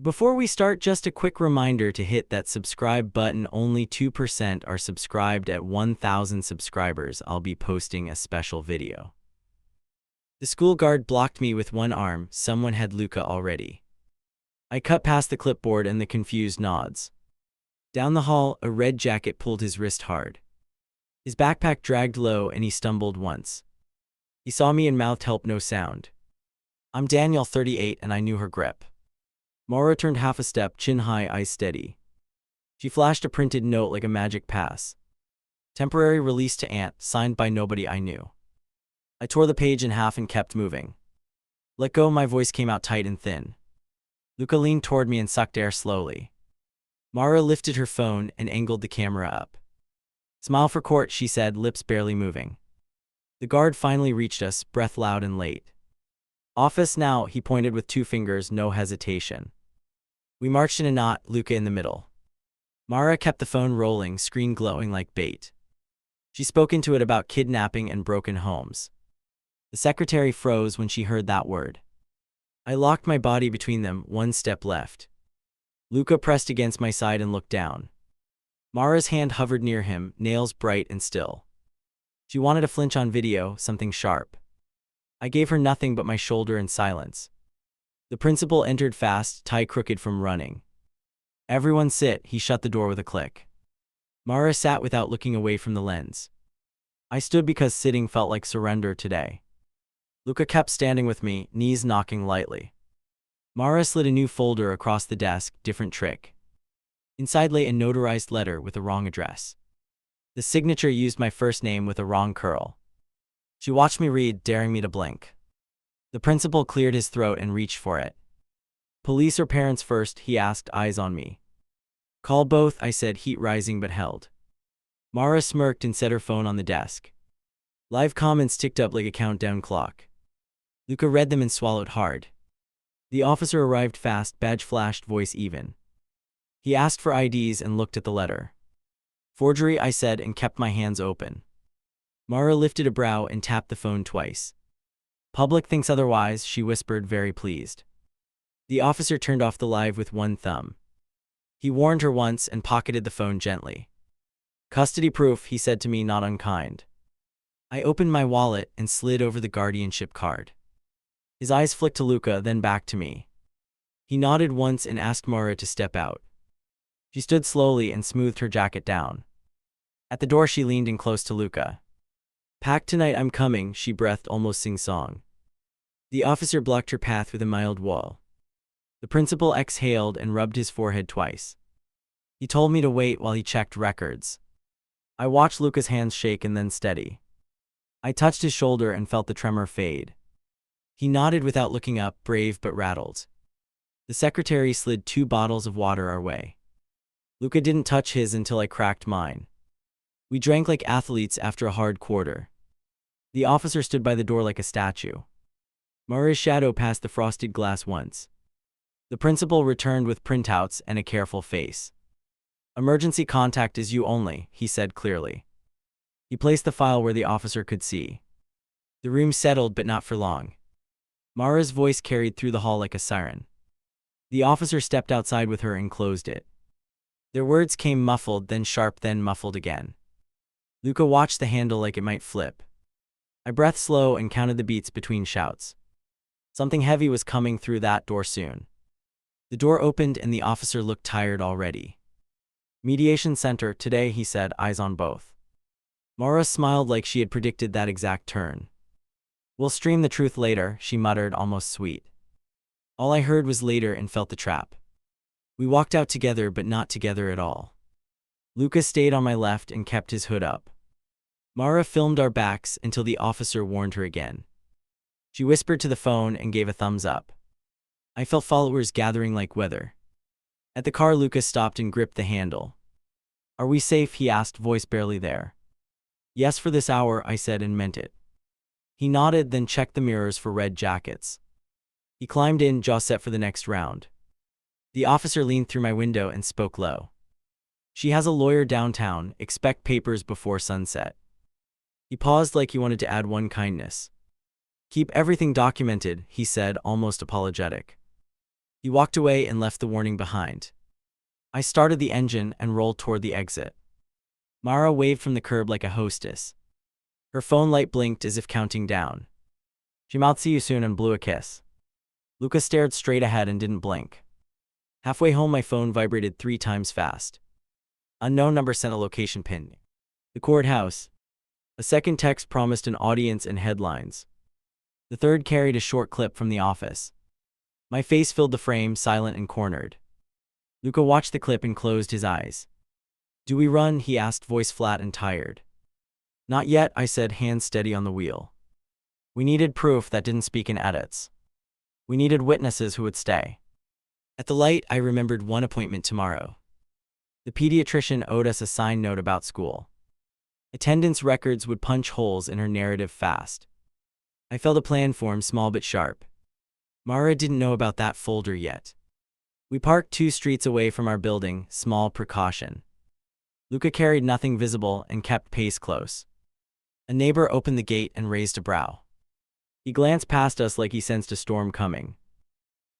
Before we start, just a quick reminder to hit that subscribe button. Only 2% are subscribed. At 1,000 subscribers, I'll be posting a special video. The school guard blocked me with one arm. Someone had Luca already. I cut past the clipboard and the confused nods. Down the hall, a red jacket pulled his wrist hard. His backpack dragged low and he stumbled once. He saw me and mouthed help, no sound. I'm Danielle, 38, and I knew her grip. Mara turned half a step, chin high, eyes steady. She flashed a printed note like a magic pass. Temporary release to Aunt, signed by nobody I knew. I tore the page in half and kept moving. Let go, my voice came out tight and thin. Luca leaned toward me and sucked air slowly. Mara lifted her phone and angled the camera up. Smile for court, she said, lips barely moving. The guard finally reached us, breath loud and late. Office now, he pointed with 2 fingers, no hesitation. We marched in a knot, Luca in the middle. Mara kept the phone rolling, screen glowing like bait. She spoke into it about kidnapping and broken homes. The secretary froze when she heard that word. I locked my body between them, one step left. Luca pressed against my side and looked down. Mara's hand hovered near him, nails bright and still. She wanted to flinch on video, something sharp. I gave her nothing but my shoulder and silence. The principal entered fast, tie crooked from running. Everyone sit, he shut the door with a click. Mara sat without looking away from the lens. I stood because sitting felt like surrender today. Luca kept standing with me, knees knocking lightly. Mara slid a new folder across the desk, different trick. Inside lay a notarized letter with a wrong address. The signature used my first name with a wrong curl. She watched me read, daring me to blink. The principal cleared his throat and reached for it. Police or parents first, he asked, eyes on me. Call both, I said, heat rising but held. Mara smirked and set her phone on the desk. Live comments ticked up like a countdown clock. Luca read them and swallowed hard. The officer arrived fast, badge flashed, voice even. He asked for IDs and looked at the letter. Forgery, I said, and kept my hands open. Mara lifted a brow and tapped the phone twice. Public thinks otherwise, she whispered, very pleased. The officer turned off the live with one thumb. He warned her once and pocketed the phone gently. Custody proof, he said to me, not unkind. I opened my wallet and slid over the guardianship card. His eyes flicked to Luca, then back to me. He nodded once and asked Mara to step out. She stood slowly and smoothed her jacket down. At the door she leaned in close to Luca. Pack tonight, I'm coming, she breathed, almost sing-song. The officer blocked her path with a mild wall. The principal exhaled and rubbed his forehead twice. He told me to wait while he checked records. I watched Luca's hands shake and then steady. I touched his shoulder and felt the tremor fade. He nodded without looking up, brave but rattled. The secretary slid 2 bottles of water our way. Luca didn't touch his until I cracked mine. We drank like athletes after a hard quarter. The officer stood by the door like a statue. Mara's shadow passed the frosted glass once. The principal returned with printouts and a careful face. Emergency contact is you only, he said clearly. He placed the file where the officer could see. The room settled, but not for long. Mara's voice carried through the hall like a siren. The officer stepped outside with her and closed it. Their words came muffled, then sharp, then muffled again. Luca watched the handle like it might flip. I breathed slow and counted the beats between shouts. Something heavy was coming through that door soon. The door opened and the officer looked tired already. Mediation center today, he said, eyes on both. Mara smiled like she had predicted that exact turn. We'll stream the truth later, she muttered, almost sweet. All I heard was later and felt the trap. We walked out together, but not together at all. Luca stayed on my left and kept his hood up. Mara filmed our backs until the officer warned her again. She whispered to the phone and gave a thumbs up. I felt followers gathering like weather. At the car, Luca stopped and gripped the handle. Are we safe, he asked, voice barely there. Yes, for this hour, I said, and meant it. He nodded, then checked the mirrors for red jackets. He climbed in, jaw set for the next round. The officer leaned through my window and spoke low. She has a lawyer downtown, expect papers before sunset. He paused like he wanted to add one kindness. Keep everything documented, he said, almost apologetic. He walked away and left the warning behind. I started the engine and rolled toward the exit. Mara waved from the curb like a hostess. Her phone light blinked as if counting down. She mouthed "see you soon" and blew a kiss. Luca stared straight ahead and didn't blink. Halfway home, my phone vibrated 3 times fast. Unknown number sent a location pin. The courthouse. A second text promised an audience and headlines. The third carried a short clip from the office. My face filled the frame, silent and cornered. Luca watched the clip and closed his eyes. "Do we run?" he asked, voice flat and tired. "Not yet," I said, hands steady on the wheel. We needed proof that didn't speak in edits. We needed witnesses who would stay. At the light, I remembered one appointment tomorrow. The pediatrician owed us a signed note about school. Attendance records would punch holes in her narrative fast. I felt a plan form, small but sharp. Mara didn't know about that folder yet. We parked 2 streets away from our building, small precaution. Luca carried nothing visible and kept pace close. A neighbor opened the gate and raised a brow. He glanced past us like he sensed a storm coming.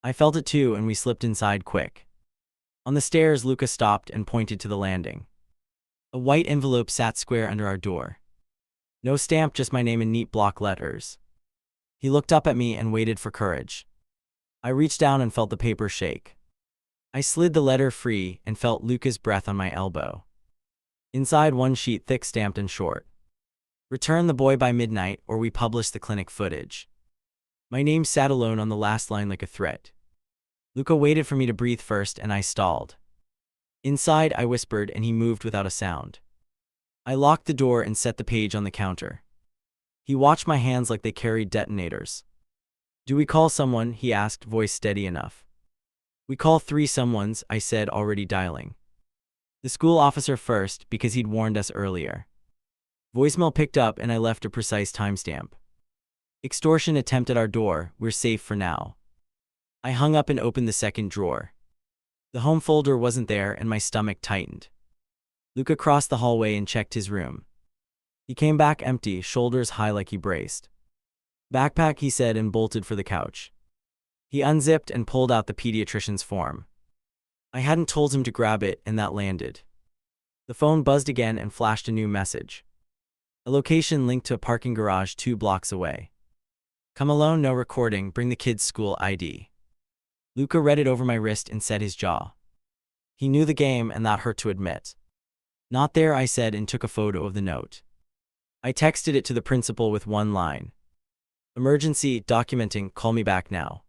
I felt it too, and we slipped inside quick. On the stairs, Luca stopped and pointed to the landing. A white envelope sat square under our door. No stamp, just my name in neat block letters. He looked up at me and waited for courage. I reached down and felt the paper shake. I slid the letter free and felt Luca's breath on my elbow. Inside, one sheet, thick, stamped and short. "Return the boy by midnight, or we publish the clinic footage." My name sat alone on the last line like a threat. Luca waited for me to breathe first, and I stalled. "Inside," I whispered, and he moved without a sound. I locked the door and set the page on the counter. He watched my hands like they carried detonators. "Do we call someone?" he asked, voice steady enough. "We call 3 someones," I said, already dialing. "The school officer first, because he'd warned us earlier." Voicemail picked up and I left a precise timestamp. "Extortion attempt at our door, we're safe for now." I hung up and opened the second drawer. The home folder wasn't there and my stomach tightened. Luca crossed the hallway and checked his room. He came back empty, shoulders high like he braced. "Backpack," he said, and bolted for the couch. He unzipped and pulled out the pediatrician's form. I hadn't told him to grab it, and that landed. The phone buzzed again and flashed a new message. A location linked to a parking garage 2 blocks away. "Come alone, no recording, bring the kid's school ID." Luca read it over my wrist and set his jaw. He knew the game, and that hurt to admit. "Not there," I said, and took a photo of the note. I texted it to the principal with one line. "Emergency, documenting, call me back now."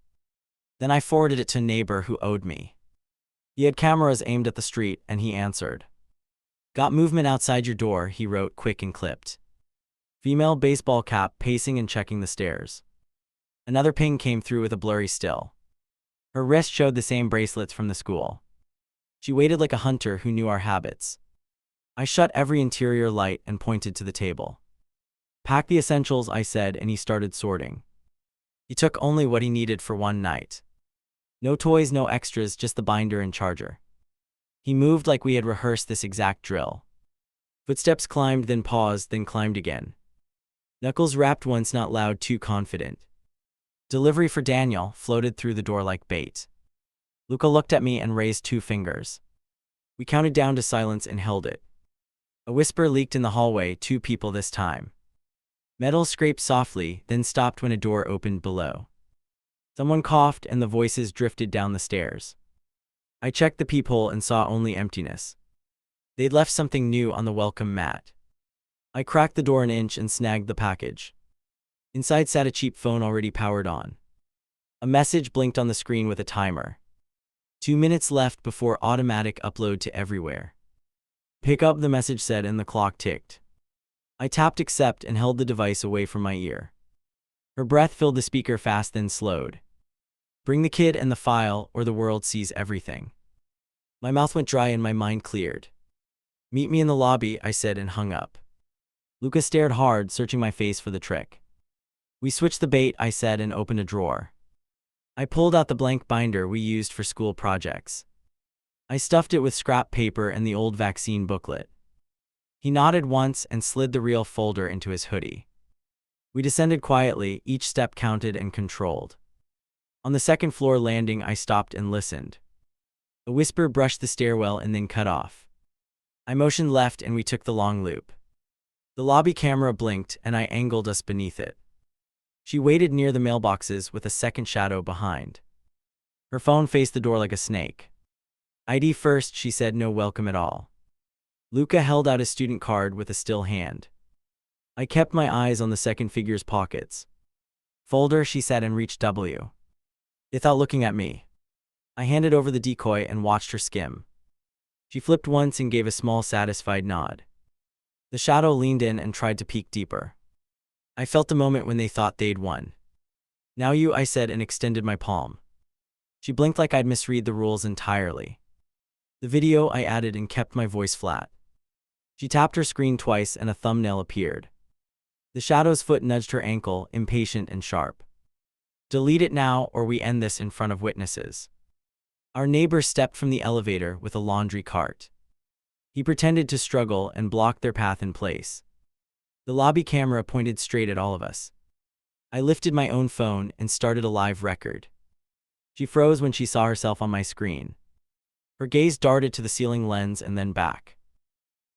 Then I forwarded it to a neighbor who owed me. He had cameras aimed at the street, and he answered. "Got movement outside your door," he wrote, quick and clipped. Female, baseball cap, pacing and checking the stairs. Another ping came through with a blurry still. Her wrist showed the same bracelets from the school. She waited like a hunter who knew our habits. I shut every interior light and pointed to the table. "Pack the essentials," I said, and he started sorting. He took only what he needed for one night. No toys, no extras, just the binder and charger. He moved like we had rehearsed this exact drill. Footsteps climbed, then paused, then climbed again. Knuckles rapped once, not loud, too confident. "Delivery for Daniel," floated through the door like bait. Luca looked at me and raised 2 fingers. We counted down to silence and held it. A whisper leaked in the hallway, 2 people this time. Metal scraped softly, then stopped when a door opened below. Someone coughed and the voices drifted down the stairs. I checked the peephole and saw only emptiness. They'd left something new on the welcome mat. I cracked the door an inch and snagged the package. Inside sat a cheap phone already powered on. A message blinked on the screen with a timer. 2 minutes left before automatic upload to everywhere. "Pick up," the message said, and the clock ticked. I tapped accept and held the device away from my ear. Her breath filled the speaker fast, then slowed. "Bring the kid and the file, or the world sees everything." My mouth went dry and my mind cleared. "Meet me in the lobby," I said, and hung up. Luca stared hard, searching my face for the trick. "We switched the bait," I said, and opened a drawer. I pulled out the blank binder we used for school projects. I stuffed it with scrap paper and the old vaccine booklet. He nodded once and slid the real folder into his hoodie. We descended quietly, each step counted and controlled. On the second floor landing, I stopped and listened. A whisper brushed the stairwell and then cut off. I motioned left and we took the long loop. The lobby camera blinked and I angled us beneath it. She waited near the mailboxes with a second shadow behind. Her phone faced the door like a snake. ID first, she said, no welcome at all. Luca held out his student card with a still hand. I kept my eyes on the second figure's pockets. Folder, she said, and reached W. Without looking at me. I handed over the decoy and watched her skim. She flipped once and gave a small satisfied nod. The shadow leaned in and tried to peek deeper. I felt the moment when they thought they'd won. Now you, I said, and extended my palm. She blinked like I'd misread the rules entirely. The video, I added, and kept my voice flat. She tapped her screen twice and a thumbnail appeared. The shadow's foot nudged her ankle, impatient and sharp. Delete it now or we end this in front of witnesses. Our neighbor stepped from the elevator with a laundry cart. He pretended to struggle and blocked their path in place. The lobby camera pointed straight at all of us. I lifted my own phone and started a live record. She froze when she saw herself on my screen. Her gaze darted to the ceiling lens and then back.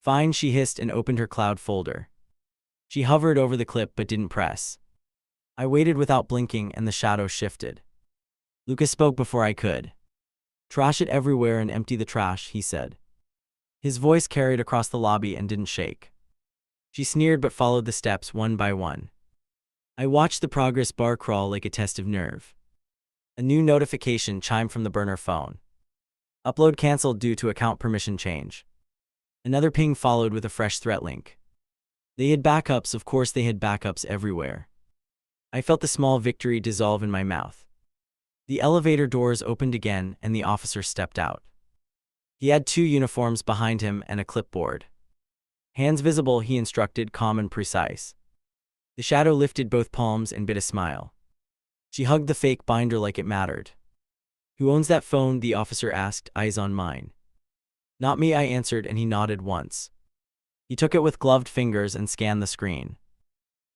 Fine, she hissed and opened her cloud folder. She hovered over the clip but didn't press. I waited without blinking and the shadow shifted. Luca spoke before I could. Trash it everywhere and empty the trash, he said. His voice carried across the lobby and didn't shake. She sneered but followed the steps one by one. I watched the progress bar crawl like a test of nerve. A new notification chimed from the burner phone. Upload cancelled due to account permission change. Another ping followed with a fresh threat link. They had backups, of course they had backups everywhere. I felt the small victory dissolve in my mouth. The elevator doors opened again and the officer stepped out. He had 2 uniforms behind him and a clipboard. Hands visible, he instructed, calm and precise. The shadow lifted both palms and bit a smile. She hugged the fake binder like it mattered. Who owns that phone? The officer asked, eyes on mine. Not me, I answered, and he nodded once. He took it with gloved fingers and scanned the screen.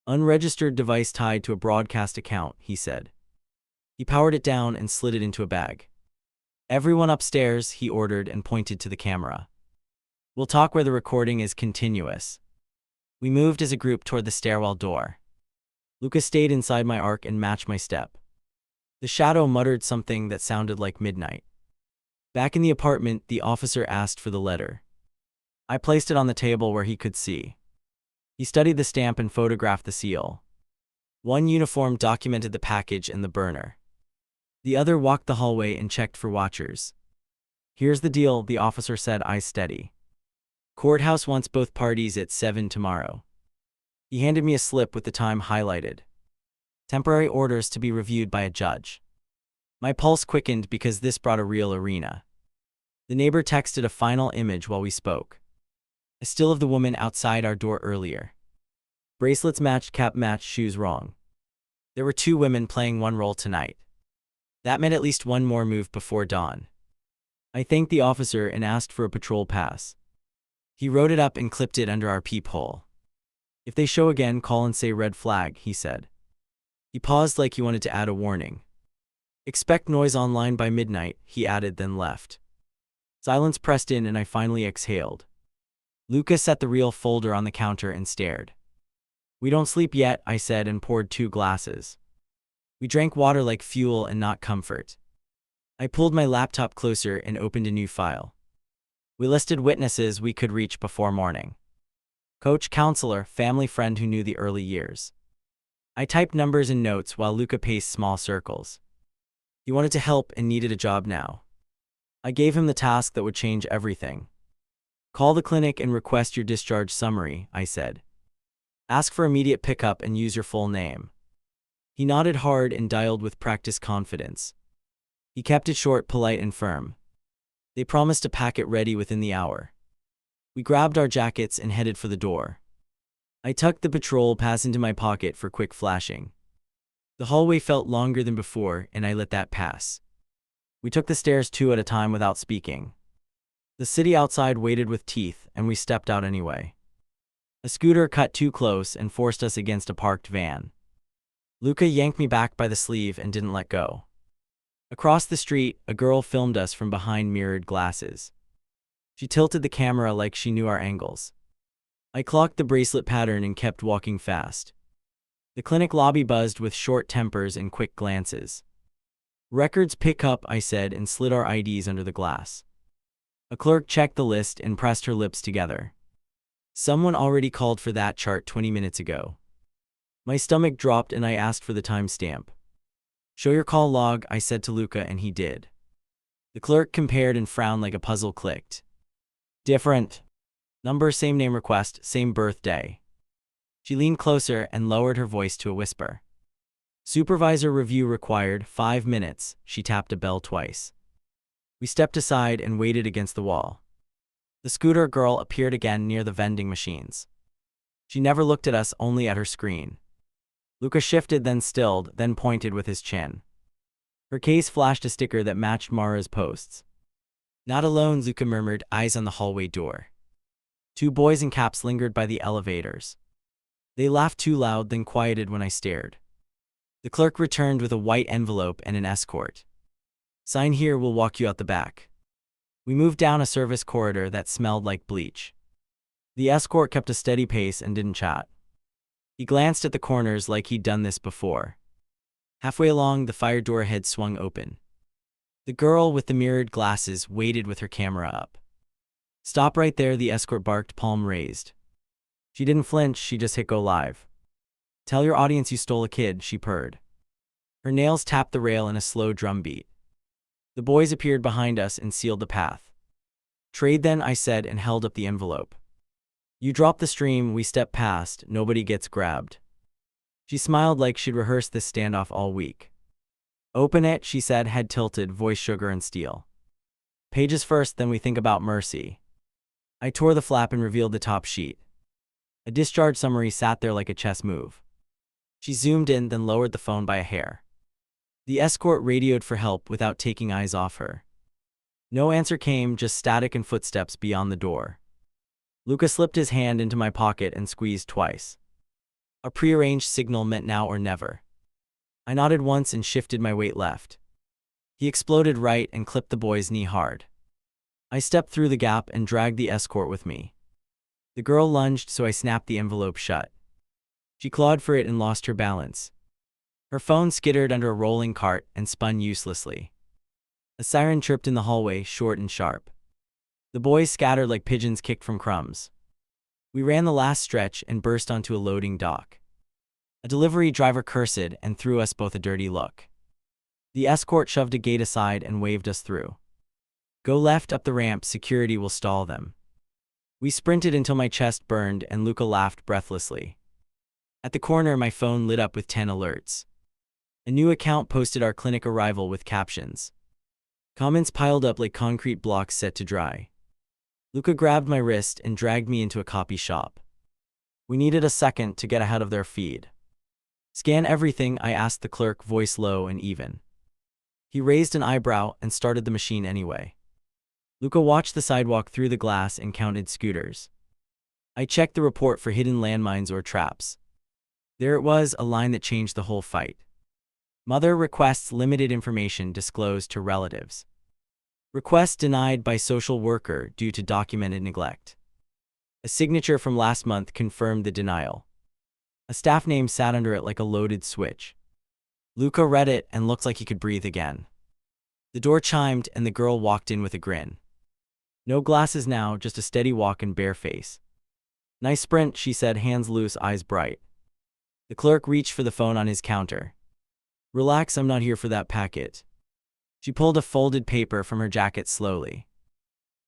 Unregistered device tied to a broadcast account, he said. He powered it down and slid it into a bag. Everyone upstairs, he ordered and pointed to the camera. We'll talk where the recording is continuous. We moved as a group toward the stairwell door. Luca stayed inside my arc and matched my step. The shadow muttered something that sounded like midnight. Back in the apartment, the officer asked for the letter. I placed it on the table where he could see. He studied the stamp and photographed the seal. One uniform documented the package and the burner. The other walked the hallway and checked for watchers. Here's the deal, the officer said, eyes steady. Courthouse wants both parties at 7 tomorrow. He handed me a slip with the time highlighted. Temporary orders to be reviewed by a judge. My pulse quickened because this brought a real arena. The neighbor texted a final image while we spoke. A still of the woman outside our door earlier. Bracelets matched, cap matched, shoes wrong. There were 2 women playing one role tonight. That meant at least one more move before dawn. I thanked the officer and asked for a patrol pass. He wrote it up and clipped it under our peephole. If they show again, call and say red flag, he said. He paused like he wanted to add a warning. Expect noise online by midnight, he added, then left. Silence pressed in and I finally exhaled. Luca set the real folder on the counter and stared. We don't sleep yet, I said and poured 2 glasses. We drank water like fuel and not comfort. I pulled my laptop closer and opened a new file. We listed witnesses we could reach before morning. Coach, counselor, family friend who knew the early years. I typed numbers and notes while Luca paced small circles. He wanted to help and needed a job now. I gave him the task that would change everything. Call the clinic and request your discharge summary, I said. Ask for immediate pickup and use your full name. He nodded hard and dialed with practiced confidence. He kept it short, polite, and firm. They promised to pack it ready within the hour. We grabbed our jackets and headed for the door. I tucked the patrol pass into my pocket for quick flashing. The hallway felt longer than before, and I let that pass. We took the stairs 2 at a time without speaking. The city outside waited with teeth, and we stepped out anyway. A scooter cut too close and forced us against a parked van. Luca yanked me back by the sleeve and didn't let go. Across the street, a girl filmed us from behind mirrored glasses. She tilted the camera like she knew our angles. I clocked the bracelet pattern and kept walking fast. The clinic lobby buzzed with short tempers and quick glances. "Records pick up," I said and slid our IDs under the glass. A clerk checked the list and pressed her lips together. "Someone already called for that chart 20 minutes ago." My stomach dropped and I asked for the timestamp. "Show your call log," I said to Luca, and he did. The clerk compared and frowned like a puzzle clicked. "Different. Number, same name, request, same birthday." She leaned closer and lowered her voice to a whisper. "Supervisor review required, 5 minutes." She tapped a bell twice. We stepped aside and waited against the wall. The scooter girl appeared again near the vending machines. She never looked at us, only at her screen. Luca shifted, then stilled, then pointed with his chin. Her case flashed a sticker that matched Mara's posts. "Not alone," Luca murmured, eyes on the hallway door. 2 boys in caps lingered by the elevators. They laughed too loud, then quieted when I stared. The clerk returned with a white envelope and an escort. "Sign here, we'll walk you out the back." We moved down a service corridor that smelled like bleach. The escort kept a steady pace and didn't chat. He glanced at the corners like he'd done this before. Halfway along, the fire door had swung open. The girl with the mirrored glasses waited with her camera up. "Stop right there," the escort barked, palm raised. She didn't flinch, she just hit go live. "Tell your audience you stole a kid," she purred. Her nails tapped the rail in a slow drum beat. The boys appeared behind us and sealed the path. "Trade then," I said and held up the envelope. "You drop the stream, we step past, nobody gets grabbed." She smiled like she'd rehearsed this standoff all week. "Open it," she said, head tilted, voice sugar and steel. "Pages first, then we think about mercy." I tore the flap and revealed the top sheet. A discharge summary sat there like a chess move. She zoomed in, then lowered the phone by a hair. The escort radioed for help without taking eyes off her. No answer came, just static and footsteps beyond the door. Luca slipped his hand into my pocket and squeezed twice. A prearranged signal meant now or never. I nodded once and shifted my weight left. He exploded right and clipped the boy's knee hard. I stepped through the gap and dragged the escort with me. The girl lunged, so I snapped the envelope shut. She clawed for it and lost her balance. Her phone skittered under a rolling cart and spun uselessly. A siren chirped in the hallway, short and sharp. The boys scattered like pigeons kicked from crumbs. We ran the last stretch and burst onto a loading dock. A delivery driver cursed and threw us both a dirty look. The escort shoved a gate aside and waved us through. "Go left up the ramp, security will stall them." We sprinted until my chest burned and Luca laughed breathlessly. At the corner, my phone lit up with 10 alerts. A new account posted our clinic arrival with captions. Comments piled up like concrete blocks set to dry. Luca grabbed my wrist and dragged me into a copy shop. We needed a second to get ahead of their feed. "Scan everything," I asked the clerk, voice low and even. He raised an eyebrow and started the machine anyway. Luca watched the sidewalk through the glass and counted scooters. I checked the report for hidden landmines or traps. There it was, a line that changed the whole fight. Mother requests limited information disclosed to relatives. Request denied by social worker due to documented neglect. A signature from last month confirmed the denial. A staff name sat under it like a loaded switch. Luca read it and looked like he could breathe again. The door chimed and the girl walked in with a grin. No glasses now, just a steady walk and bare face. "Nice sprint," she said, hands loose, eyes bright. The clerk reached for the phone on his counter. "Relax, I'm not here for that packet." She pulled a folded paper from her jacket slowly.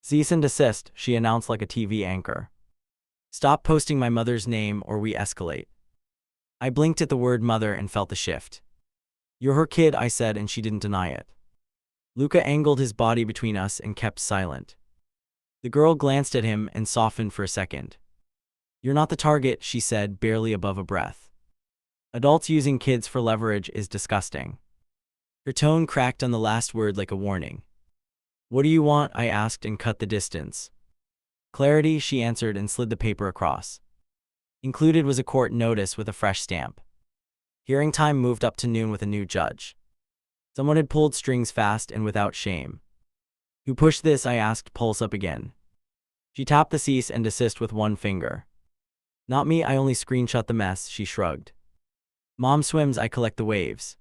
"Cease and desist," she announced like a TV anchor. "Stop posting my mother's name or we escalate." I blinked at the word mother and felt the shift. "You're her kid," I said, and she didn't deny it. Luca angled his body between us and kept silent. The girl glanced at him and softened for a second. "You're not the target," she said, barely above a breath. "Adults using kids for leverage is disgusting." Her tone cracked on the last word like a warning. "What do you want?" I asked and cut the distance. "Clarity," she answered and slid the paper across. Included was a court notice with a fresh stamp. Hearing time moved up to noon with a new judge. Someone had pulled strings fast and without shame. Who pushed this? I asked, pulse up again. She tapped the cease and desist with one finger. Not me, I only screenshot the mess, she shrugged. Mom swims, I collect the waves.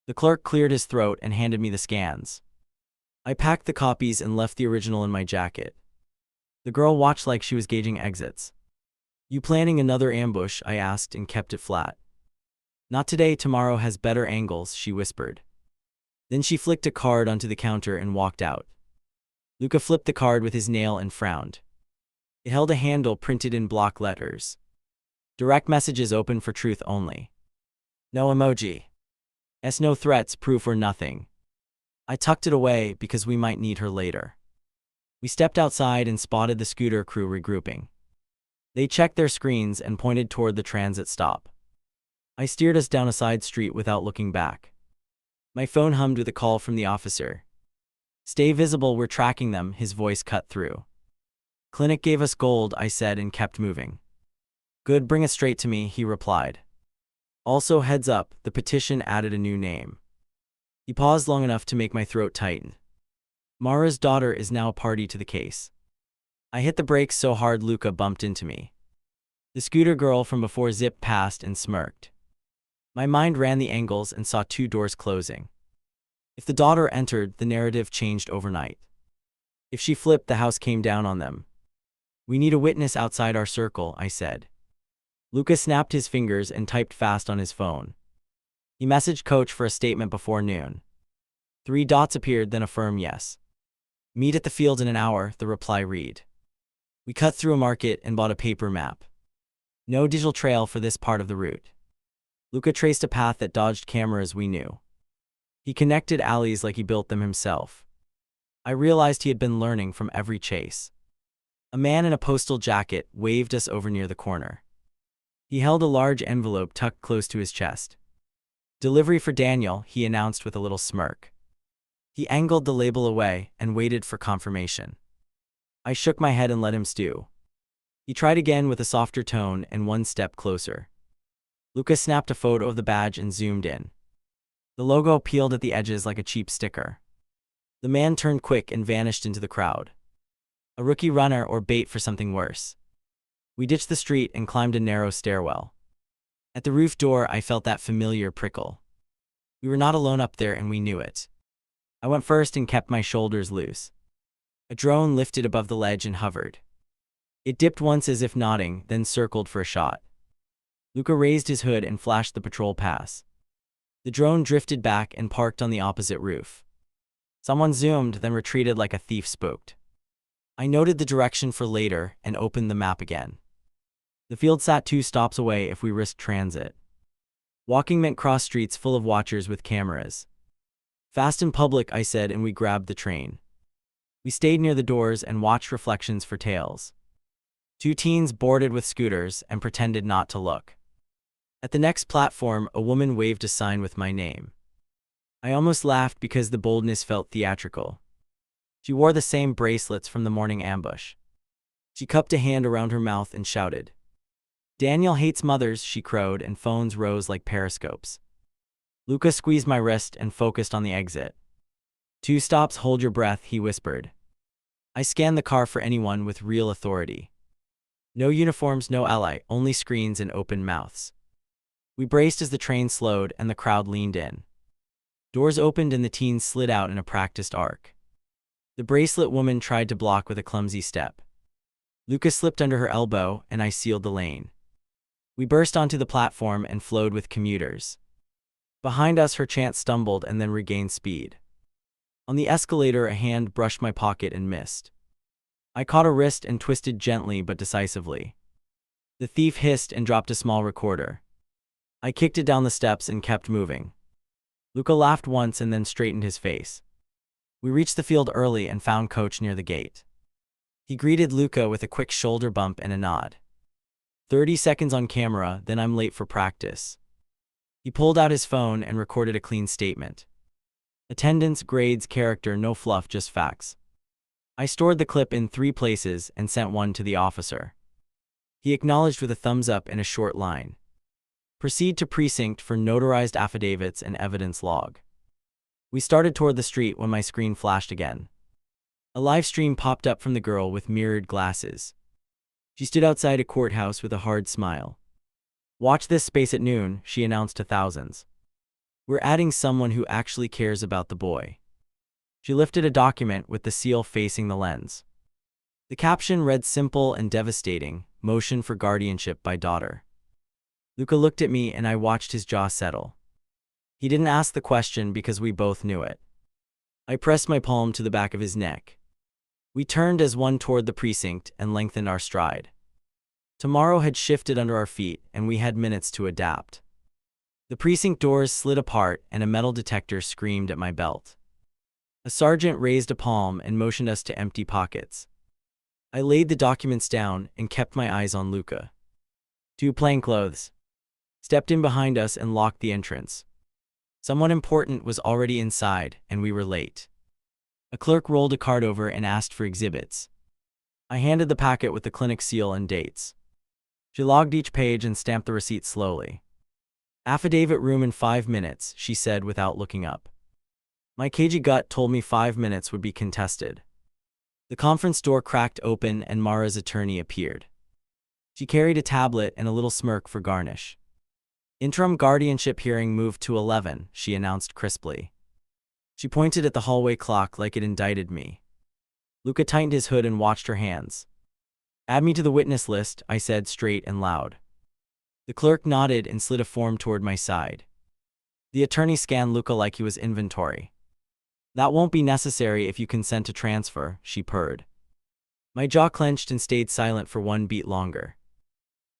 The clerk cleared his throat and handed me the scans. I packed the copies and left the original in my jacket. The girl watched like she was gauging exits. You planning another ambush? I asked and kept it flat. Not today, tomorrow has better angles, she whispered. Then she flicked a card onto the counter and walked out. Luca flipped the card with his nail and frowned. It held a handle printed in block letters. Direct messages open for truth only. No emoji. No threats, proof or nothing. I tucked it away because we might need her later. We stepped outside and spotted the scooter crew regrouping. They checked their screens and pointed toward the transit stop. I steered us down a side street without looking back. My phone hummed with a call from the officer. Stay visible, we're tracking them, his voice cut through. Clinic gave us gold, I said and kept moving. Good, bring it straight to me, he replied. Also, heads up, the petition added a new name. He paused long enough to make my throat tighten. Mara's daughter is now a party to the case. I hit the brakes so hard Luca bumped into me. The scooter girl from before zipped past and smirked. My mind ran the angles and saw 2 doors closing. If the daughter entered, the narrative changed overnight. If she flipped, the house came down on them. We need a witness outside our circle, I said. Luca snapped his fingers and typed fast on his phone. He messaged coach for a statement before noon. 3 dots appeared, then a firm yes. Meet at the field in an hour, the reply read. We cut through a market and bought a paper map. No digital trail for this part of the route. Luca traced a path that dodged cameras we knew. He connected alleys like he built them himself. I realized he had been learning from every chase. A man in a postal jacket waved us over near the corner. He held a large envelope tucked close to his chest. Delivery for Daniel, he announced with a little smirk. He angled the label away and waited for confirmation. I shook my head and let him stew. He tried again with a softer tone and 1 step closer. Luca snapped a photo of the badge and zoomed in. The logo peeled at the edges like a cheap sticker. The man turned quick and vanished into the crowd. A rookie runner or bait for something worse. We ditched the street and climbed a narrow stairwell. At the roof door, I felt that familiar prickle. We were not alone up there and we knew it. I went first and kept my shoulders loose. A drone lifted above the ledge and hovered. It dipped once as if nodding, then circled for a shot. Luca raised his hood and flashed the patrol pass. The drone drifted back and parked on the opposite roof. Someone zoomed, then retreated like a thief spooked. I noted the direction for later and opened the map again. The field sat 2 stops away if we risked transit. Walking meant cross streets full of watchers with cameras. Fast and public, I said, and we grabbed the train. We stayed near the doors and watched reflections for tails. 2 teens boarded with scooters and pretended not to look. At the next platform, a woman waved a sign with my name. I almost laughed because the boldness felt theatrical. She wore the same bracelets from the morning ambush. She cupped a hand around her mouth and shouted. Daniel hates mothers, she crowed, and phones rose like periscopes. Luca squeezed my wrist and focused on the exit. 2 stops, hold your breath, he whispered. I scanned the car for anyone with real authority. No uniforms, no ally, only screens and open mouths. We braced as the train slowed and the crowd leaned in. Doors opened and the teens slid out in a practiced arc. The bracelet woman tried to block with a clumsy step. Luca slipped under her elbow and I sealed the lane. We burst onto the platform and flowed with commuters. Behind us, her chance stumbled and then regained speed. On the escalator, a hand brushed my pocket and missed. I caught a wrist and twisted gently but decisively. The thief hissed and dropped a small recorder. I kicked it down the steps and kept moving. Luca laughed once and then straightened his face. We reached the field early and found coach near the gate. He greeted Luca with a quick shoulder bump and a nod. 30 seconds on camera, then I'm late for practice. He pulled out his phone and recorded a clean statement. Attendance, grades, character, no fluff, just facts. I stored the clip in 3 places and sent one to the officer. He acknowledged with a thumbs up and a short line. Proceed to precinct for notarized affidavits and evidence log. We started toward the street when my screen flashed again. A live stream popped up from the girl with mirrored glasses. She stood outside a courthouse with a hard smile. "Watch this space at noon," she announced to thousands. "We're adding someone who actually cares about the boy." She lifted a document with the seal facing the lens. The caption read simple and devastating: "Motion for guardianship by daughter." Luca looked at me and I watched his jaw settle. He didn't ask the question because we both knew it. I pressed my palm to the back of his neck. We turned as one toward the precinct and lengthened our stride. Tomorrow had shifted under our feet and we had minutes to adapt. The precinct doors slid apart and a metal detector screamed at my belt. A sergeant raised a palm and motioned us to empty pockets. I laid the documents down and kept my eyes on Luca. Two plainclothes stepped in behind us and locked the entrance. Someone important was already inside, and we were late. A clerk rolled a card over and asked for exhibits. I handed the packet with the clinic seal and dates. She logged each page and stamped the receipt slowly. "Affidavit room in 5 minutes," she said without looking up. My cagey gut told me 5 minutes would be contested. The conference door cracked open and Mara's attorney appeared. She carried a tablet and a little smirk for garnish. "Interim guardianship hearing moved to 11, she announced crisply. She pointed at the hallway clock like it indicted me. Luca tightened his hood and watched her hands. "Add me to the witness list," I said straight and loud. The clerk nodded and slid a form toward my side. The attorney scanned Luca like he was inventory. "That won't be necessary if you consent to transfer," she purred. My jaw clenched and stayed silent for 1 beat longer.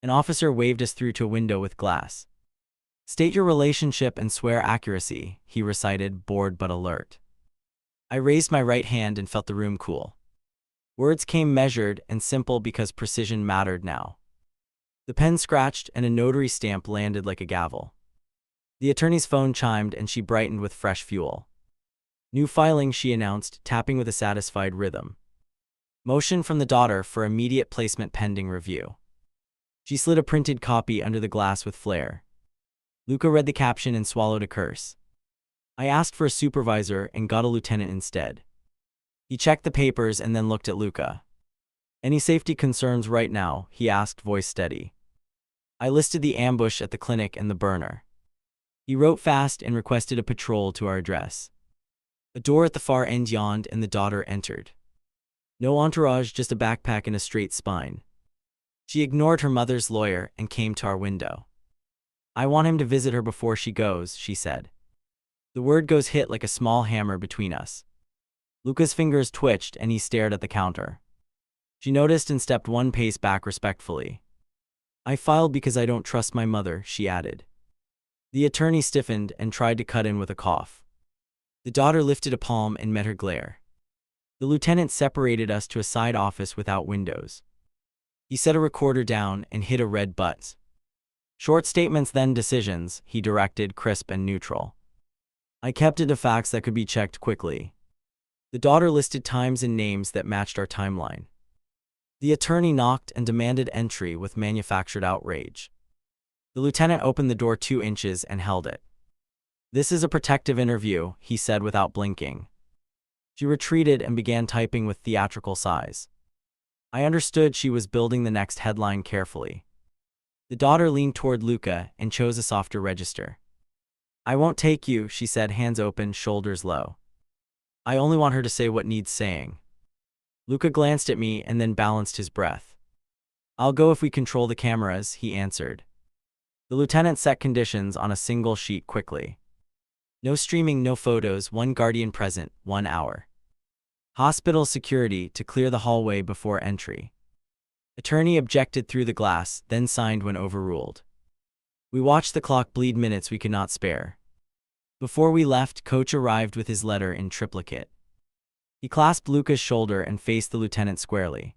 An officer waved us through to a window with glass. "State your relationship and swear accuracy," he recited, bored but alert. I raised my right hand and felt the room cool. Words came measured and simple because precision mattered now. The pen scratched and a notary stamp landed like a gavel. The attorney's phone chimed and she brightened with fresh fuel. "New filing," she announced, tapping with a satisfied rhythm. "Motion from the daughter for immediate placement pending review." She slid a printed copy under the glass with flair. Luca read the caption and swallowed a curse. I asked for a supervisor and got a lieutenant instead. He checked the papers and then looked at Luca. "Any safety concerns right now?" he asked, voice steady. I listed the ambush at the clinic and the burner. He wrote fast and requested a patrol to our address. A door at the far end yawned and the daughter entered. No entourage, just a backpack and a straight spine. She ignored her mother's lawyer and came to our window. "I want him to visit her before she goes," she said. The word "goes" hit like a small hammer between us. Luca's fingers twitched and he stared at the counter. She noticed and stepped 1 pace back respectfully. "I filed because I don't trust my mother," she added. The attorney stiffened and tried to cut in with a cough. The daughter lifted a palm and met her glare. The lieutenant separated us to a side office without windows. He set a recorder down and hit a red button. "Short statements, then decisions," he directed, crisp and neutral. I kept it to facts that could be checked quickly. The daughter listed times and names that matched our timeline. The attorney knocked and demanded entry with manufactured outrage. The lieutenant opened the door 2 inches and held it. "This is a protective interview," he said without blinking. She retreated and began typing with theatrical sighs. I understood she was building the next headline carefully. The daughter leaned toward Luca and chose a softer register. "I won't take you," she said, hands open, shoulders low. "I only want her to say what needs saying." Luca glanced at me and then balanced his breath. "I'll go if we control the cameras," he answered. The lieutenant set conditions on a single sheet quickly. No streaming, no photos, 1 guardian present, 1 hour. Hospital security to clear the hallway before entry. Attorney objected through the glass, then signed when overruled. We watched the clock bleed minutes we could not spare. Before we left, Coach arrived with his letter in triplicate. He clasped Luca's shoulder and faced the lieutenant squarely.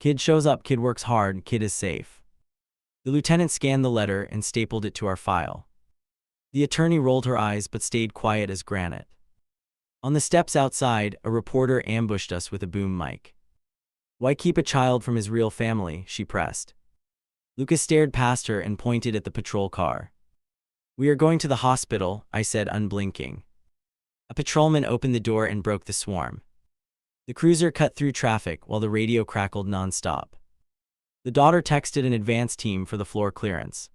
"Kid shows up, kid works hard, kid is safe." The lieutenant scanned the letter and stapled it to our file. The attorney rolled her eyes but stayed quiet as granite. On the steps outside, a reporter ambushed us with a boom mic. "Why keep a child from his real family?" she pressed. Luca stared past her and pointed at the patrol car. "We are going to the hospital," I said, unblinking. A patrolman opened the door and broke the swarm. The cruiser cut through traffic while the radio crackled nonstop. The daughter texted an advance team for the floor clearance.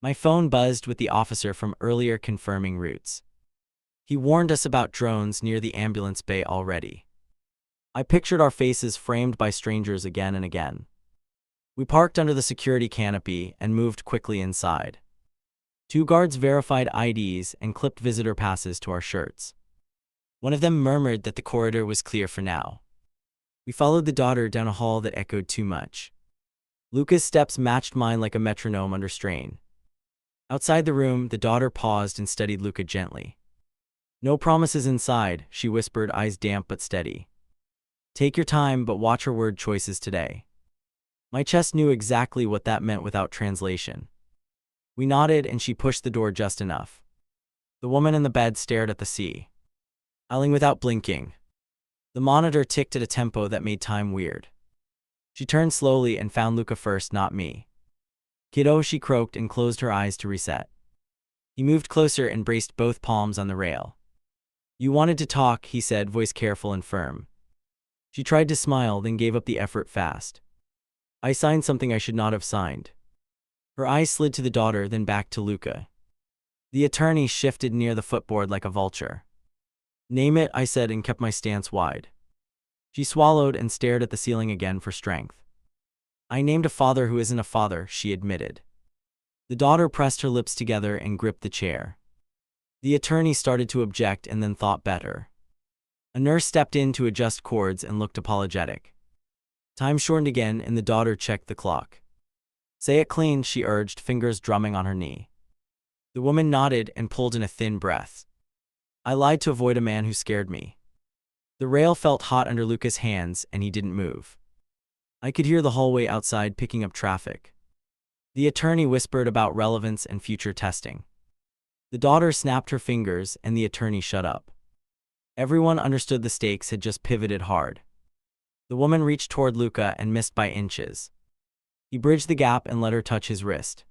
My phone buzzed with the officer from earlier confirming routes. He warned us about drones near the ambulance bay already. I pictured our faces framed by strangers again and again. We parked under the security canopy and moved quickly inside. 2 guards verified IDs and clipped visitor passes to our shirts. One of them murmured that the corridor was clear for now. We followed the daughter down a hall that echoed too much. Luca's steps matched mine like a metronome under strain. Outside the room, the daughter paused and studied Luca gently. No promises inside, she whispered, eyes damp but steady. Take your time, but watch her word choices today. My chest knew exactly what that meant without translation. We nodded and she pushed the door just enough. The woman in the bed stared at the sea, smiling without blinking. The monitor ticked at a tempo that made time weird. She turned slowly and found Luca first, not me. Kiddo, she croaked and closed her eyes to reset. He moved closer and braced both palms on the rail. You wanted to talk, he said, voice careful and firm. She tried to smile, then gave up the effort fast. I signed something I should not have signed. Her eyes slid to the daughter, then back to Luca. The attorney shifted near the footboard like a vulture. Name it, I said, and kept my stance wide. She swallowed and stared at the ceiling again for strength. I named a father who isn't a father, she admitted. The daughter pressed her lips together and gripped the chair. The attorney started to object and then thought better. A nurse stepped in to adjust cords and looked apologetic. Time shortened again and the daughter checked the clock. Say it clean, she urged, fingers drumming on her knee. The woman nodded and pulled in a thin breath. I lied to avoid a man who scared me. The rail felt hot under Luca's hands and he didn't move. I could hear the hallway outside picking up traffic. The attorney whispered about relevance and future testing. The daughter snapped her fingers and the attorney shut up. Everyone understood the stakes had just pivoted hard. The woman reached toward Luca and missed by inches. He bridged the gap and let her touch his wrist.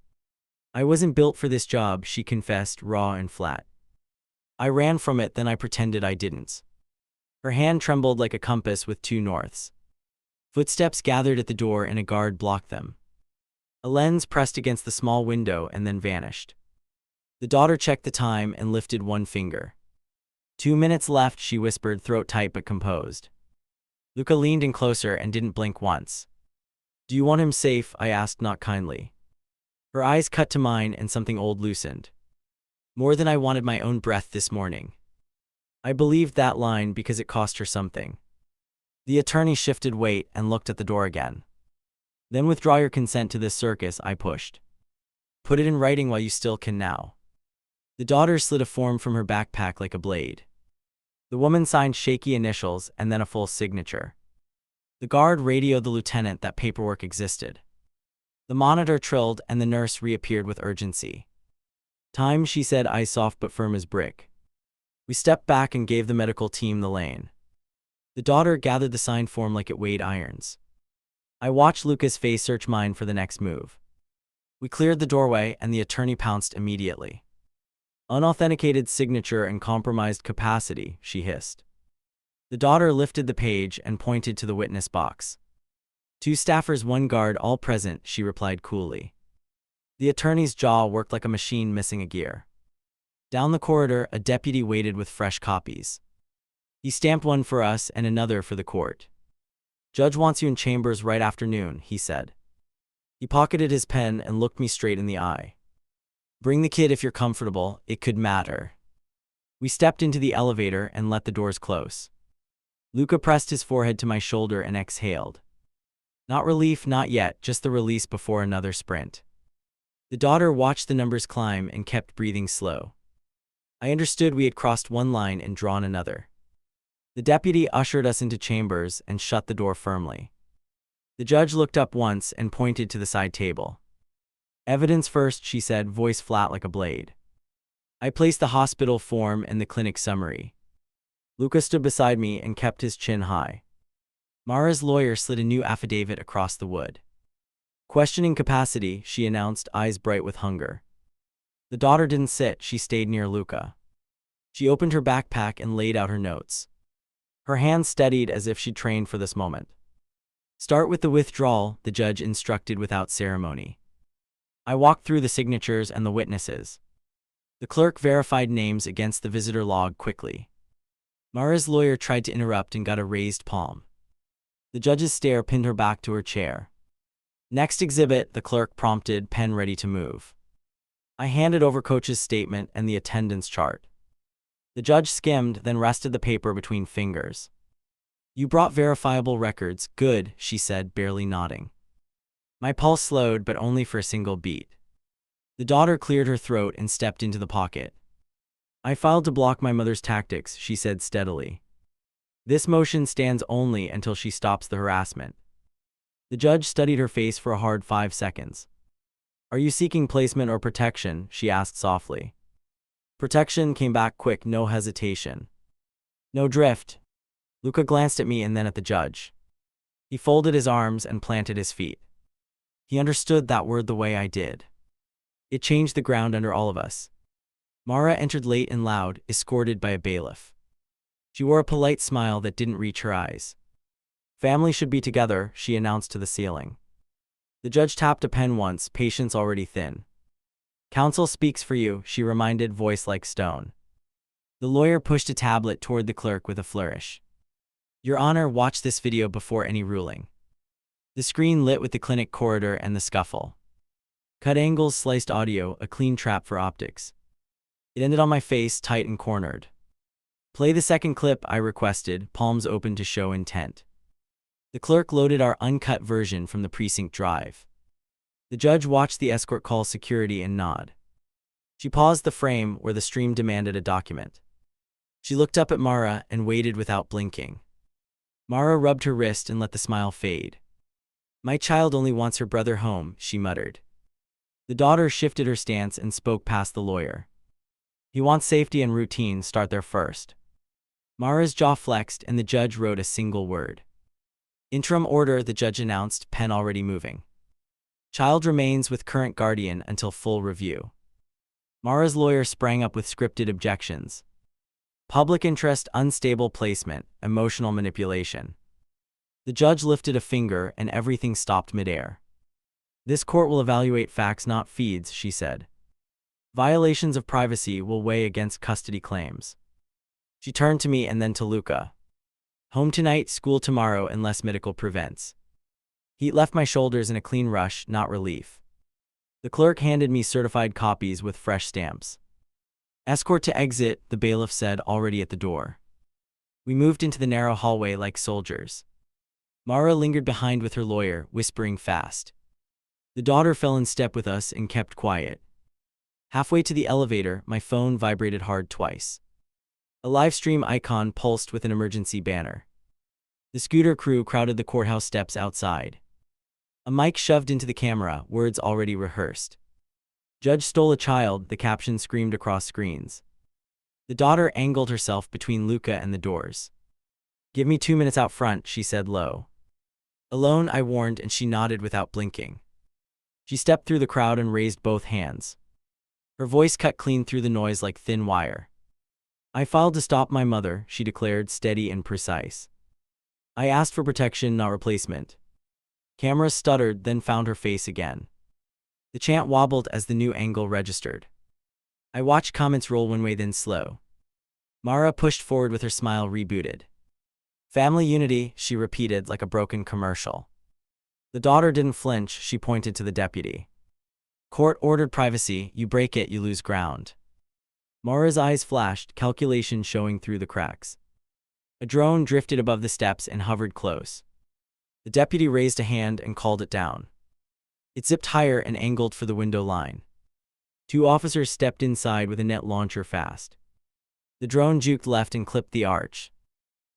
I wasn't built for this job, she confessed, raw and flat. I ran from it, then I pretended I didn't. Her hand trembled like a compass with 2 norths. Footsteps gathered at the door and a guard blocked them. A lens pressed against the small window and then vanished. The daughter checked the time and lifted one finger. 2 minutes left, she whispered, throat tight but composed. Luca leaned in closer and didn't blink once. Do you want him safe? I asked, not kindly. Her eyes cut to mine and something old loosened. More than I wanted my own breath this morning. I believed that line because it cost her something. The attorney shifted weight and looked at the door again. Then withdraw your consent to this circus, I pushed. Put it in writing while you still can now. The daughter slid a form from her backpack like a blade. The woman signed shaky initials and then a full signature. The guard radioed the lieutenant that paperwork existed. The monitor trilled and the nurse reappeared with urgency. Time, she said, eyes soft but firm as brick. We stepped back and gave the medical team the lane. The daughter gathered the signed form like it weighed irons. I watched Luca's face search mine for the next move. We cleared the doorway and the attorney pounced immediately. Unauthenticated signature and compromised capacity, she hissed. The daughter lifted the page and pointed to the witness box. 2 staffers, 1 guard, all present, she replied coolly. The attorney's jaw worked like a machine missing a gear. Down the corridor, a deputy waited with fresh copies. He stamped one for us and another for the court. Judge wants you in chambers right afternoon, he said. He pocketed his pen and looked me straight in the eye. Bring the kid if you're comfortable, it could matter. We stepped into the elevator and let the doors close. Luca pressed his forehead to my shoulder and exhaled. Not relief, not yet, just the release before another sprint. The daughter watched the numbers climb and kept breathing slow. I understood we had crossed one line and drawn another. The deputy ushered us into chambers and shut the door firmly. The judge looked up once and pointed to the side table. Evidence first, she said, voice flat like a blade. I placed the hospital form and the clinic summary. Luca stood beside me and kept his chin high. Mara's lawyer slid a new affidavit across the wood. Questioning capacity, she announced, eyes bright with hunger. The daughter didn't sit, she stayed near Luca. She opened her backpack and laid out her notes. Her hands steadied as if she'd trained for this moment. Start with the withdrawal, the judge instructed without ceremony. I walked through the signatures and the witnesses. The clerk verified names against the visitor log quickly. Mara's lawyer tried to interrupt and got a raised palm. The judge's stare pinned her back to her chair. Next exhibit, the clerk prompted, pen ready to move. I handed over Coach's statement and the attendance chart. The judge skimmed, then rested the paper between fingers. You brought verifiable records. Good, she said, barely nodding. My pulse slowed, but only for a single beat. The daughter cleared her throat and stepped into the pocket. I filed to block my mother's tactics, she said steadily. This motion stands only until she stops the harassment. The judge studied her face for a hard 5 seconds. Are you seeking placement or protection? She asked softly. Protection came back quick, no hesitation. No drift. Luca glanced at me and then at the judge. He folded his arms and planted his feet. He understood that word the way I did. It changed the ground under all of us. Mara entered late and loud, escorted by a bailiff. She wore a polite smile that didn't reach her eyes. Family should be together, she announced to the ceiling. The judge tapped a pen once, patience already thin. Counsel speaks for you, she reminded, voice like stone. The lawyer pushed a tablet toward the clerk with a flourish. Your Honor, watch this video before any ruling. The screen lit with the clinic corridor and the scuffle. Cut angles, sliced audio, a clean trap for optics. It ended on my face, tight and cornered. Play the second clip, I requested, palms open to show intent. The clerk loaded our uncut version from the precinct drive. The judge watched the escort call security and nod. She paused the frame where the stream demanded a document. She looked up at Mara and waited without blinking. Mara rubbed her wrist and let the smile fade. My child only wants her brother home, she muttered. The daughter shifted her stance and spoke past the lawyer. He wants safety and routine, start there first. Mara's jaw flexed and the judge wrote a single word. Interim order, the judge announced, pen already moving. Child remains with current guardian until full review. Mara's lawyer sprang up with scripted objections. Public interest, unstable placement, emotional manipulation. The judge lifted a finger and everything stopped midair. This court will evaluate facts, not feeds, she said. Violations of privacy will weigh against custody claims. She turned to me and then to Luca. Home tonight, school tomorrow unless medical prevents. Heat left my shoulders in a clean rush, not relief. The clerk handed me certified copies with fresh stamps. Escort to exit, the bailiff said, already at the door. We moved into the narrow hallway like soldiers. Mara lingered behind with her lawyer, whispering fast. The daughter fell in step with us and kept quiet. Halfway to the elevator, my phone vibrated hard twice. A live stream icon pulsed with an emergency banner. The scooter crew crowded the courthouse steps outside. A mic shoved into the camera, words already rehearsed. Judge stole a child, the caption screamed across screens. The daughter angled herself between Luca and the doors. Give me 2 minutes out front, she said low. Alone, I warned, and she nodded without blinking. She stepped through the crowd and raised both hands. Her voice cut clean through the noise like thin wire. I filed to stop my mother, she declared, steady and precise. I asked for protection, not replacement. Cameras stuttered, then found her face again. The chant wobbled as the new angle registered. I watched comments roll one way, then slow. Mara pushed forward with her smile rebooted. Family unity, she repeated like a broken commercial. The daughter didn't flinch, she pointed to the deputy. Court ordered privacy, you break it, you lose ground. Mara's eyes flashed, calculation showing through the cracks. A drone drifted above the steps and hovered close. The deputy raised a hand and called it down. It zipped higher and angled for the window line. 2 officers stepped inside with a net launcher fast. The drone juked left and clipped the arch.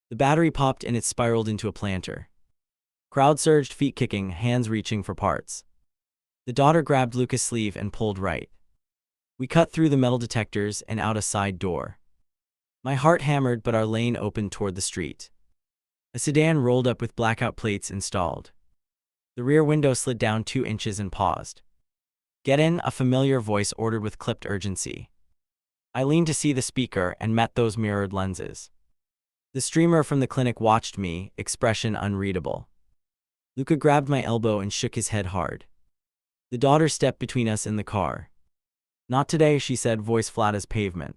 The battery popped and it spiraled into a planter. Crowd surged, feet kicking, hands reaching for parts. The daughter grabbed Luca's sleeve and pulled right. We cut through the metal detectors and out a side door. My heart hammered, but our lane opened toward the street. A sedan rolled up with blackout plates installed. The rear window slid down 2 inches and paused. Get in, a familiar voice ordered with clipped urgency. I leaned to see the speaker and met those mirrored lenses. The streamer from the clinic watched me, expression unreadable. Luca grabbed my elbow and shook his head hard. The daughter stepped between us in the car. "Not today," she said, voice flat as pavement.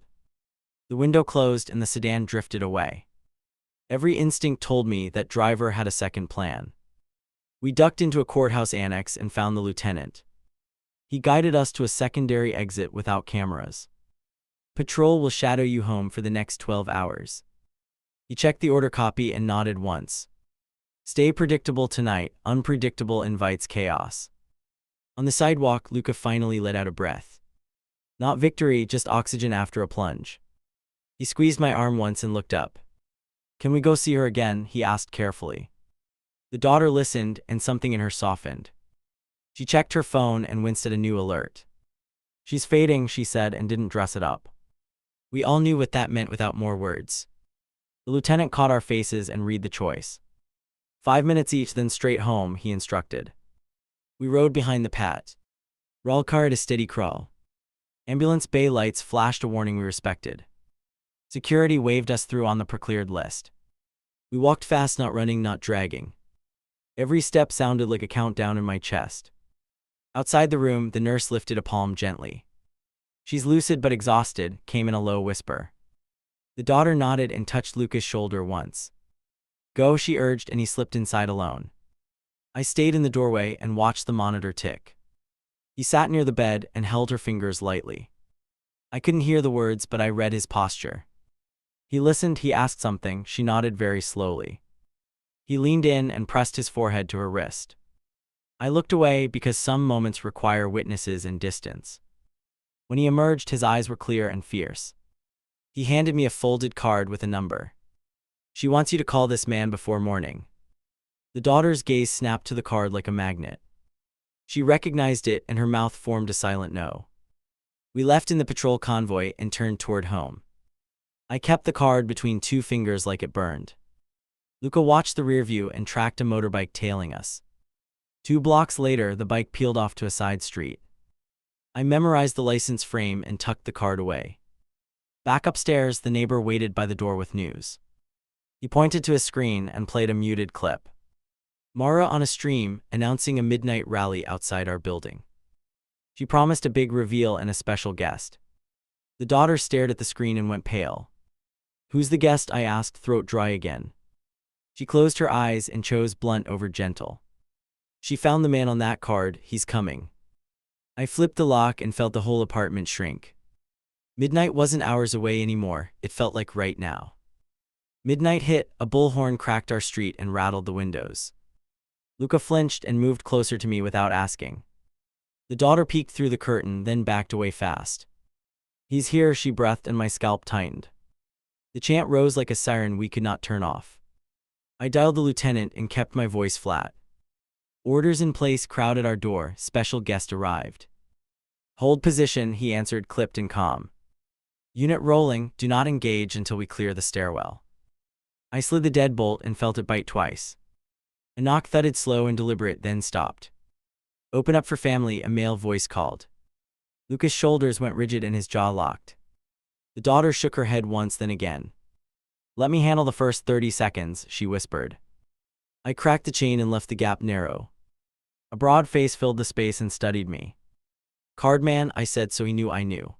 The window closed and the sedan drifted away. Every instinct told me that driver had a second plan. We ducked into a courthouse annex and found the lieutenant. He guided us to a secondary exit without cameras. "Patrol will shadow you home for the next 12 hours. He checked the order copy and nodded once. "Stay predictable tonight, unpredictable invites chaos." On the sidewalk, Luca finally let out a breath. Not victory, just oxygen after a plunge. He squeezed my arm once and looked up. "Can we go see her again?" he asked carefully. The daughter listened, and something in her softened. She checked her phone and winced at a new alert. "She's fading," she said, and didn't dress it up. We all knew what that meant without more words. The lieutenant caught our faces and read the choice. 5 minutes each, then straight home, he instructed. We rode behind the Pat. Roll car at a steady crawl. Ambulance bay lights flashed a warning we respected. Security waved us through on the pre-cleared list. We walked fast, not running, not dragging. Every step sounded like a countdown in my chest. Outside the room, the nurse lifted a palm gently. "She's lucid but exhausted," came in a low whisper. The daughter nodded and touched Luca's shoulder once. "Go," she urged, and he slipped inside alone. I stayed in the doorway and watched the monitor tick. He sat near the bed and held her fingers lightly. I couldn't hear the words, but I read his posture. He listened, he asked something, she nodded very slowly. He leaned in and pressed his forehead to her wrist. I looked away because some moments require witnesses and distance. When he emerged, his eyes were clear and fierce. He handed me a folded card with a number. "She wants you to call this man before morning." The daughter's gaze snapped to the card like a magnet. She recognized it and her mouth formed a silent no. We left in the patrol convoy and turned toward home. I kept the card between two fingers like it burned. Luca watched the rear view and tracked a motorbike tailing us. 2 blocks later, the bike peeled off to a side street. I memorized the license frame and tucked the card away. Back upstairs, the neighbor waited by the door with news. He pointed to a screen and played a muted clip. Mara on a stream, announcing a midnight rally outside our building. She promised a big reveal and a special guest. The daughter stared at the screen and went pale. "Who's the guest?" I asked, throat dry again. She closed her eyes and chose blunt over gentle. "She found the man on that card, he's coming." I flipped the lock and felt the whole apartment shrink. Midnight wasn't hours away anymore, it felt like right now. Midnight hit, a bullhorn cracked our street and rattled the windows. Luca flinched and moved closer to me without asking. The daughter peeked through the curtain, then backed away fast. "He's here," she breathed, and my scalp tightened. The chant rose like a siren we could not turn off. I dialed the lieutenant and kept my voice flat. "Orders in place," crowded our door, "special guest arrived." "Hold position," he answered, clipped and calm. "Unit rolling, do not engage until we clear the stairwell." I slid the deadbolt and felt it bite twice. A knock thudded, slow and deliberate, then stopped. "Open up for family," a male voice called. Luca's shoulders went rigid and his jaw locked. The daughter shook her head once, then again. "Let me handle the first 30 seconds, she whispered. I cracked the chain and left the gap narrow. A broad face filled the space and studied me. "Cardman," I said so he knew I knew.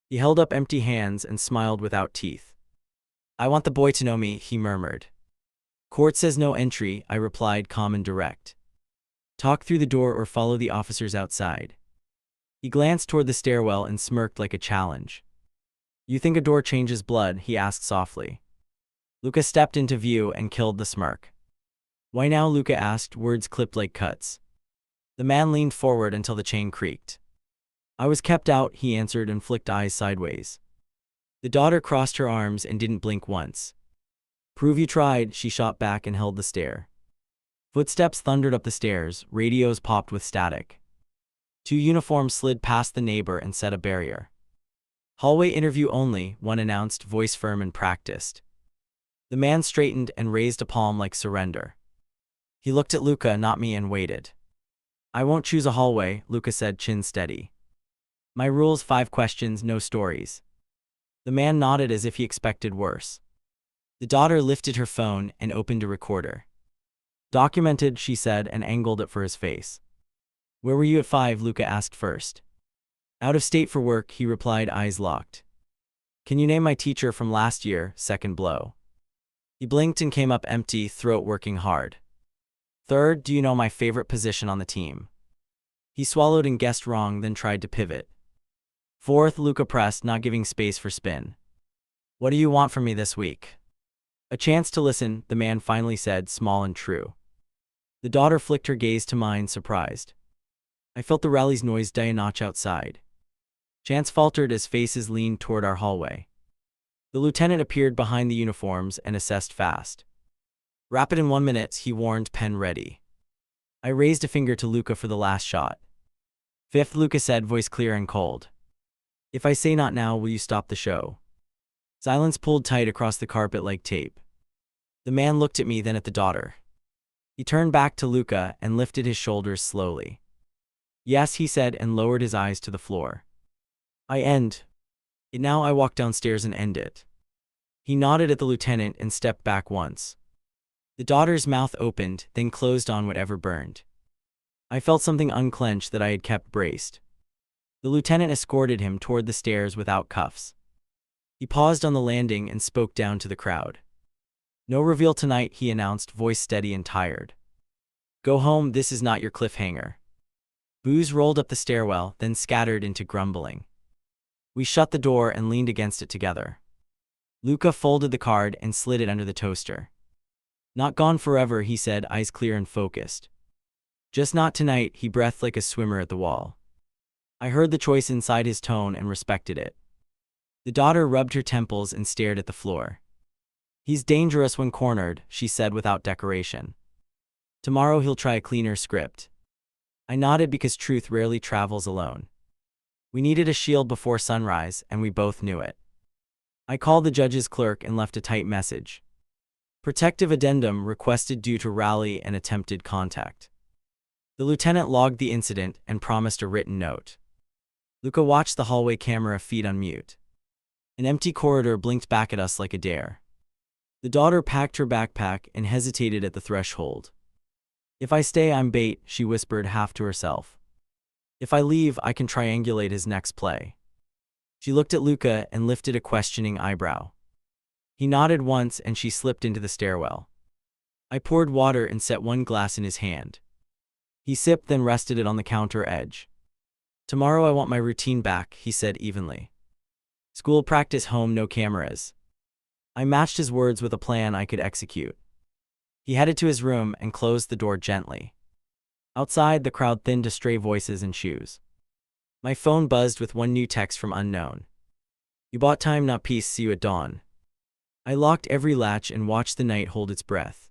He held up empty hands and smiled without teeth. "I want the boy to know me," he murmured. "Court says no entry," I replied, calm and direct. "Talk through the door or follow the officers outside." He glanced toward the stairwell and smirked like a challenge. "You think a door changes blood?" he asked softly. Luca stepped into view and killed the smirk. "Why now?" Luca asked, words clipped like cuts. The man leaned forward until the chain creaked. "I was kept out," he answered and flicked eyes sideways. The daughter crossed her arms and didn't blink once. "Prove you tried," she shot back and held the stare. Footsteps thundered up the stairs, radios popped with static. 2 uniforms slid past the neighbor and set a barrier. "Hallway interview only," one announced, voice firm and practiced. The man straightened and raised a palm like surrender. He looked at Luca, not me, and waited. "I won't choose a hallway," Luca said, chin steady. "My rules: 5 questions, no stories." The man nodded as if he expected worse. The daughter lifted her phone and opened a recorder. Documented, she said, and angled it for his face. Where were you at 5? Luca asked first. Out of state for work, he replied, eyes locked. Can you name my teacher from last year? Second blow. He blinked and came up empty, throat working hard. Third, do you know my favorite position on the team? He swallowed and guessed wrong, then tried to pivot. Fourth, Luca pressed, not giving space for spin. What do you want from me this week? A chance to listen, the man finally said, small and true. The daughter flicked her gaze to mine, surprised. I felt the rally's noise die a notch outside. Chance faltered as faces leaned toward our hallway. The lieutenant appeared behind the uniforms and assessed fast. Rapid in 1 minute, he warned, pen ready. I raised a finger to Luca for the last shot. Fifth, Luca said, voice clear and cold. If I say not now, will you stop the show? Silence pulled tight across the carpet like tape. The man looked at me, then at the daughter. He turned back to Luca and lifted his shoulders slowly. Yes, he said, and lowered his eyes to the floor. I end it now. I walk downstairs and end it. He nodded at the lieutenant and stepped back once. The daughter's mouth opened, then closed on whatever burned. I felt something unclench that I had kept braced. The lieutenant escorted him toward the stairs without cuffs. He paused on the landing and spoke down to the crowd. No reveal tonight, he announced, voice steady and tired. Go home, this is not your cliffhanger. Boos rolled up the stairwell, then scattered into grumbling. We shut the door and leaned against it together. Luca folded the card and slid it under the toaster. Not gone forever, he said, eyes clear and focused. Just not tonight, he breathed like a swimmer at the wall. I heard the choice inside his tone and respected it. The daughter rubbed her temples and stared at the floor. He's dangerous when cornered, she said without decoration. Tomorrow he'll try a cleaner script. I nodded because truth rarely travels alone. We needed a shield before sunrise, and we both knew it. I called the judge's clerk and left a tight message. Protective addendum requested due to rally and attempted contact. The lieutenant logged the incident and promised a written note. Luca watched the hallway camera feed on mute. An empty corridor blinked back at us like a dare. The daughter packed her backpack and hesitated at the threshold. If I stay, I'm bait, she whispered half to herself. If I leave, I can triangulate his next play. She looked at Luca and lifted a questioning eyebrow. He nodded once and she slipped into the stairwell. I poured water and set one glass in his hand. He sipped, then rested it on the counter edge. Tomorrow I want my routine back, he said evenly. School practice, home, no cameras. I matched his words with a plan I could execute. He headed to his room and closed the door gently. Outside, the crowd thinned to stray voices and shoes. My phone buzzed with one new text from unknown. You bought time, not peace, see you at dawn. I locked every latch and watched the night hold its breath.